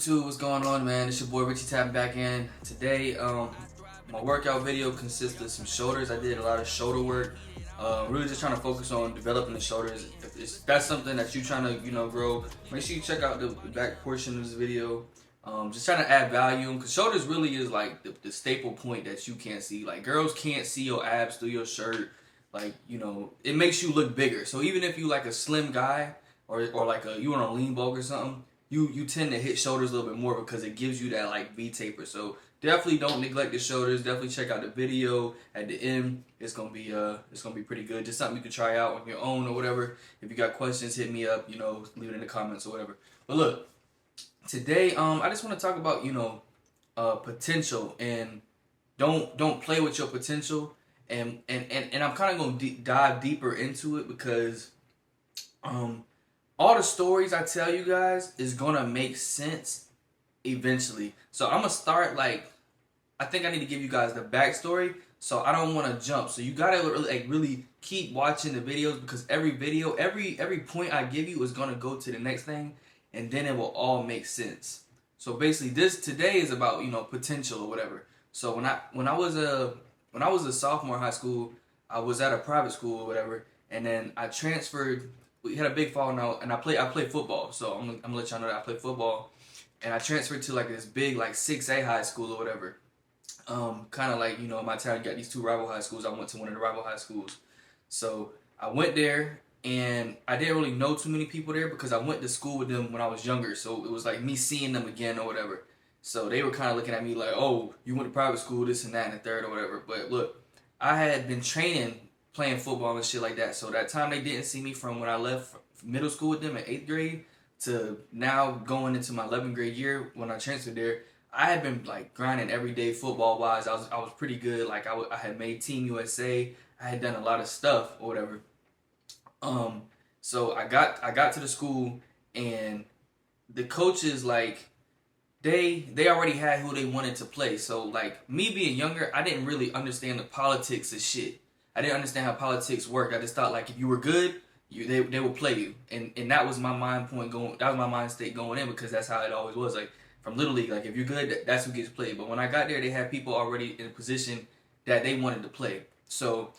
YouTube, what's going on, man? It's your boy Richie tapping back in. Today, my workout video consists of some shoulders. I did a lot of shoulder work. Really just trying to focus on developing the shoulders. If that's something that you're trying to, grow, make sure you check out the back portion of this video. Just trying to add volume, because shoulders really is like the staple point that you can't see. Like, girls can't see your abs through your shirt. Like, it makes you look bigger. So even if you like a slim guy or like you on a lean bulk or something, you tend to hit shoulders a little bit more because it gives you that like V taper. So definitely don't neglect the shoulders. Definitely check out the video at the end. It's gonna be pretty good. Just something you can try out on your own or whatever. If you got questions, hit me up. Leave it in the comments or whatever. But look, today I just want to talk about potential, and don't play with your potential. And I'm kind of gonna dive deeper into it because all the stories I tell you guys is gonna make sense eventually. So I'm gonna start I think I need to give you guys the backstory. So I don't want to jump. So you gotta really keep watching the videos, because every video, every point I give you is gonna go to the next thing, and then it will all make sense. So basically, this today is about potential or whatever. So when I was a sophomore in high school, I was at a private school or whatever, and then I transferred. We had a big falling out, and I play football. So I'm gonna let y'all know that I play football, and I transferred to this big 6A high school or whatever. Kind of in my town, you got these two rival high schools. I went to one of the rival high schools, so I went there, and I didn't really know too many people there because I went to school with them when I was younger. So it was like me seeing them again or whatever. So they were kind of looking at me like, "Oh, you went to private school, this and that and the third or whatever." But look, I had been training, playing football and shit like that. So that time they didn't see me from when I left middle school with them in 8th grade to now going into my 11th grade year when I transferred there. I had been grinding every day football wise. I was pretty good. I had made Team USA. I had done a lot of stuff or whatever. So I got to the school, and the coaches they already had who they wanted to play. So me being younger, I didn't really understand the politics of shit. I didn't understand how politics worked. I just thought if you were good, they would play you, and that was my mind point going. That was my mind state going in, because that's how it always was. From Little League, if you're good, that's who gets played. But when I got there, they had people already in a position that they wanted to play. So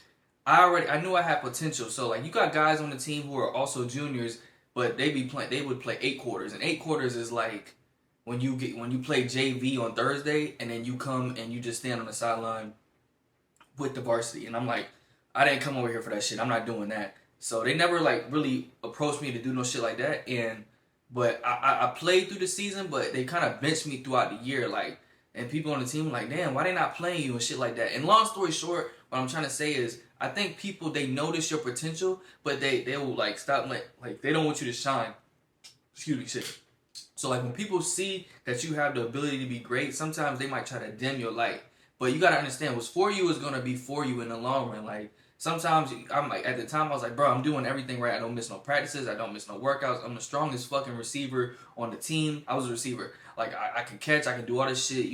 I knew I had potential. So you got guys on the team who are also juniors, but they would play 8 quarters, and 8 quarters is when you play JV on Thursday, and then you come and you just stand on the sideline with the varsity. And I'm I didn't come over here for that shit. I'm not doing that. So they never really approached me to do no shit like that. But I played through the season, but they kind of benched me throughout the year. And people on the team were damn, why they not playing you and shit like that. And long story short, what I'm trying to say is, I think people, they notice your potential, but they will stop, they don't want you to shine. Excuse me, shit. So when people see that you have the ability to be great, sometimes they might try to dim your light. But you gotta understand, what's for you is gonna be for you in the long run. Sometimes I'm at the time I was bro, I'm doing everything right. I don't miss no practices. I don't miss no workouts. I'm the strongest fucking receiver on the team. I was a receiver. I can catch. I can do all this shit,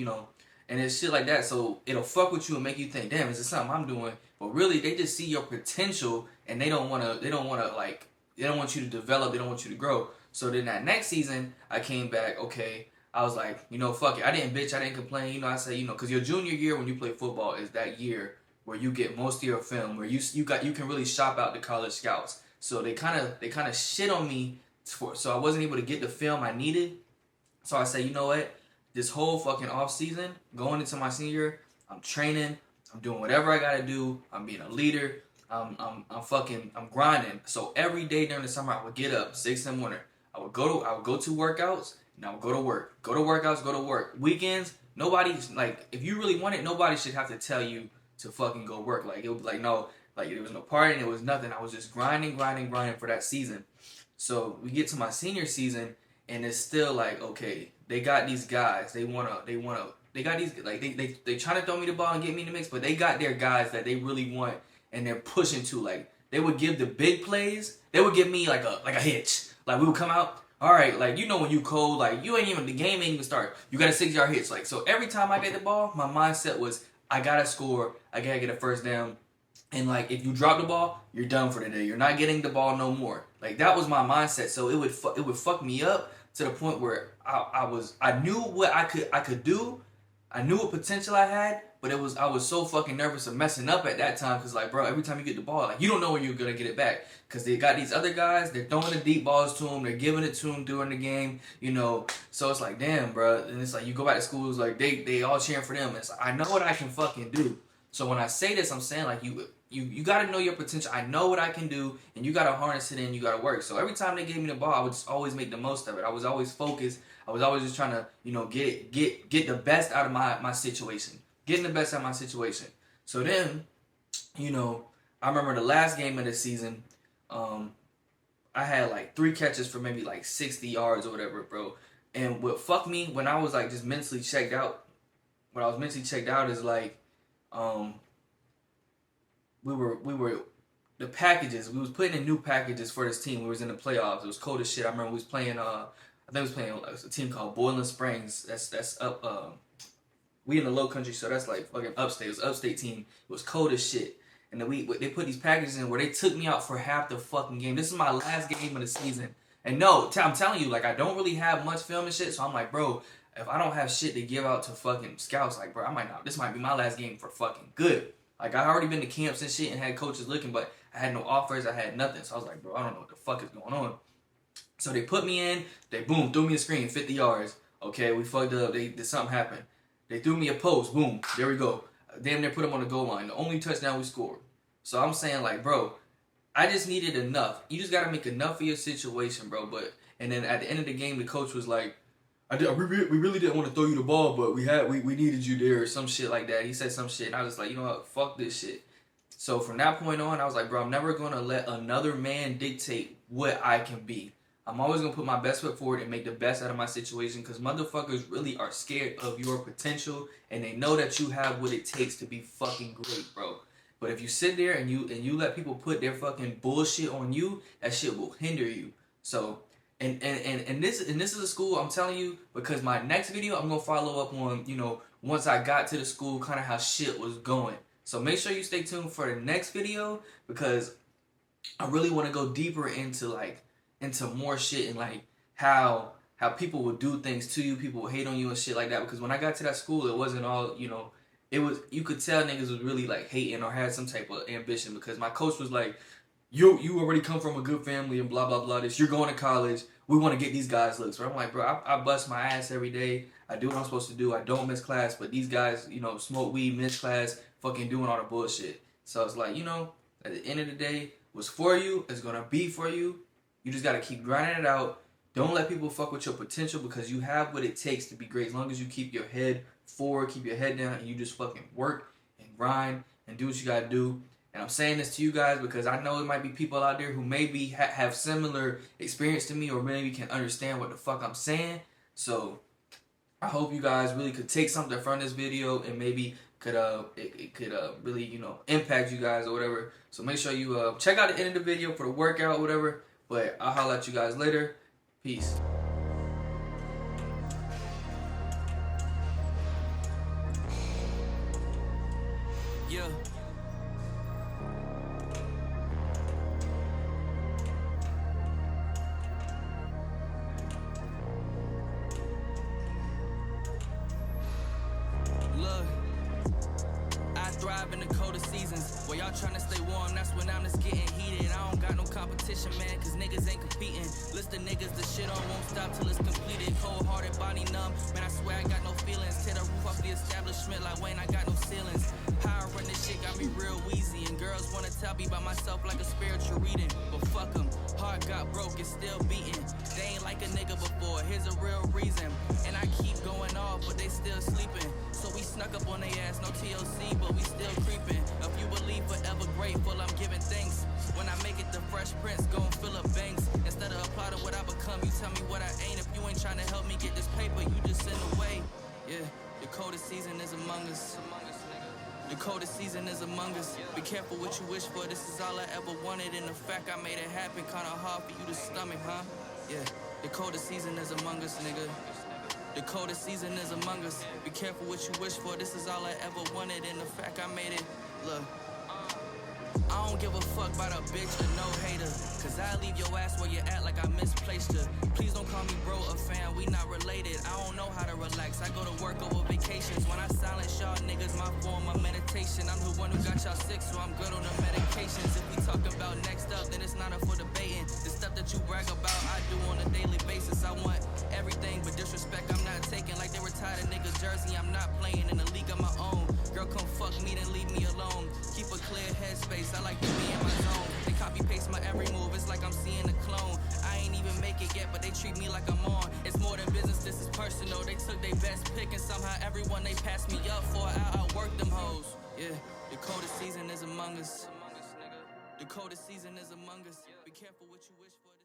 and it's shit like that. So it'll fuck with you and make you think, damn, is this something I'm doing? But really, they just see your potential, and they don't want you to develop. They don't want you to grow. So then that next season, I came back. Okay, I was fuck it. I didn't bitch. I didn't complain. I say, because your junior year when you play football is that year where you get most of your film, where you can really shop out the college scouts. So they kind of shit on me so I wasn't able to get the film I needed. So I say, you know what? This whole fucking off season, going into my senior year, I'm training. I'm doing whatever I gotta do. I'm being a leader. I'm grinding. So every day during the summer, I would get up 6 in the morning. I would go to workouts, and I would go to work. Go to workouts, go to work. Weekends, nobody's if you really want it, nobody should have to tell you to fucking go work. It was no, there was no partying, there was nothing. I was just grinding for that season. So we get to my senior season, and it's still okay, they got these guys. They got these they trying to throw me the ball and get me in the mix, but they got their guys that they really want, and they're pushing to they would give the big plays. They would give me a hitch. We would come out. All right, when you cold, you ain't even, the game ain't even start. You got a 6-yard hitch. So every time I get the ball, my mindset was, I gotta score. I gotta get a first down. And if you drop the ball, you're done for the day. You're not getting the ball no more. That was my mindset. So it would fuck me up, to the point where I knew what I could do. I knew what potential I had, but I was so fucking nervous of messing up at that time because, like, bro, every time you get the ball, like, you don't know when you're gonna get it back because they got these other guys. They're throwing the deep balls to them. They're giving it to them during the game, you know. So it's like, damn, bro. And it's like you go back to school. It's like they all cheering for them. It's like, I know what I can fucking do. So when I say this, I'm saying like you got to know your potential. I know what I can do, and you got to harness it and you got to work. So every time they gave me the ball, I would just always make the most of it. I was always focused. I was always just trying to, you know, get the best out of my situation. Getting the best out of my situation. So then, you know, I remember the last game of the season, I had like 3 catches for maybe like 60 yards or whatever, bro. And what fucked me when I was like just mentally checked out, when I was mentally checked out is like, we were the packages. We was putting in new packages for this team. We was in the playoffs. It was cold as shit. I remember we was playing. I think we was playing a team called Boiling Springs. That's up. We in the Low Country, so that's like fucking upstate. It was an upstate team. It was cold as shit. And then they put these packages in where they took me out for half the fucking game. This is my last game of the season. And no, I'm telling you, like, I don't really have much film and shit. So I'm like, bro, if I don't have shit to give out to fucking scouts, like, bro, this might be my last game for fucking good. Like, I already been to camps and shit and had coaches looking, but I had no offers. I had nothing. So I was like, bro, I don't know what the fuck is going on. So they put me in. They, boom, threw me a screen, 50 yards. Okay, we fucked up. Something happened. They threw me a post. Boom. There we go. Damn near put them on the goal line. The only touchdown we scored. So I'm saying, like, bro, I just needed enough. You just got to make enough of your situation, bro. And then at the end of the game, the coach was like, we really didn't want to throw you the ball, but we needed you there or some shit like that. He said some shit. And I was like, you know what? Fuck this shit. So from that point on, I was like, bro, I'm never going to let another man dictate what I can be. I'm always going to put my best foot forward and make the best out of my situation because motherfuckers really are scared of your potential and they know that you have what it takes to be fucking great, bro. But if you sit there and you let people put their fucking bullshit on you, that shit will hinder you. So, and this is a school, I'm telling you, because my next video, I'm going to follow up on, you know, once I got to the school, kind of how shit was going. So make sure you stay tuned for the next video because I really want to go deeper into more shit and like how people would do things to you, people would hate on you and shit like that. Because when I got to that school, it wasn't all, you know, you could tell niggas was really like hating or had some type of ambition because my coach was like, you already come from a good family and blah blah blah. This you're going to college. We want to get these guys looks. So I'm like, bro, I bust my ass every day. I do what I'm supposed to do. I don't miss class, but these guys, you know, smoke weed, miss class, fucking doing all the bullshit. So it's like, you know, at the end of the day, what's for you is gonna be for you. You just gotta keep grinding it out. Don't let people fuck with your potential because you have what it takes to be great. As long as you keep your head forward, keep your head down, and you just fucking work and grind and do what you gotta do. And I'm saying this to you guys because I know there might be people out there who maybe have similar experience to me or maybe can understand what the fuck I'm saying. So I hope you guys really could take something from this video and maybe could really, you know, impact you guys or whatever. So make sure you check out the end of the video for the workout or whatever. But I'll holler at you guys later. Peace. Yeah. Look, I thrive in the coldest seasons. While y'all trying to stay warm, that's when I'm just getting heated. I don't got no competition, man, cause niggas ain't competing. List of niggas, the shit on won't stop till it's completed. Cold-hearted, body numb, man, I swear I got no feelings. Tear the roof off the establishment like Wayne, I got no ceilings. How I run this shit got me real wheezy. And girls wanna tell me about myself like a spiritual reading. But fuck them, heart got broke, it's still beating. They ain't like a nigga before, here's a real reason. And I keep going off, but they still sleeping. So we snuck up on their ass, no TLC, but we still creeping. If you believe forever grateful, I'm giving thanks. When I make it, the Fresh Prince gon' fill up banks. Instead of apply to what I become, you tell me what I ain't. If you ain't trying to help me get this paper, you just in the way. Yeah, the coldest season is among us. The coldest season is among us. Be careful what you wish for, this is all I ever wanted. And the fact I made it happen, kinda hard for you to stomach, huh? Yeah, the coldest season is among us, nigga. The coldest season is among us. Be careful what you wish for, this is all I ever wanted. And the fact I made it, look. I don't give a fuck about a bitch or no hater, cause I leave your ass where you at like I misplaced her. Please don't call me bro or fan, we not related. I don't know how to relax, I go to work over vacations. When I silence y'all niggas, my form of meditation. I'm the one who got y'all sick, so I'm good on the medications. If we talk about next up, then it's not up for debating. The stuff that you brag about, I do on a daily basis. I want everything but disrespect, I'm not taking. Like they retired a nigga's jersey, I'm not playing in a league of my own. Girl, come fuck me, then leave me alone. Keep a clear headspace, I like to be in my zone. They copy paste my every move, it's like I'm seeing a clone. I ain't even make it yet, but they treat me like I'm on. It's more than business, this is personal. They took their best pick and somehow everyone they passed me up for, I outworked them hoes. Yeah, the coldest season is among us. The coldest season is among us. Be careful what you wish for.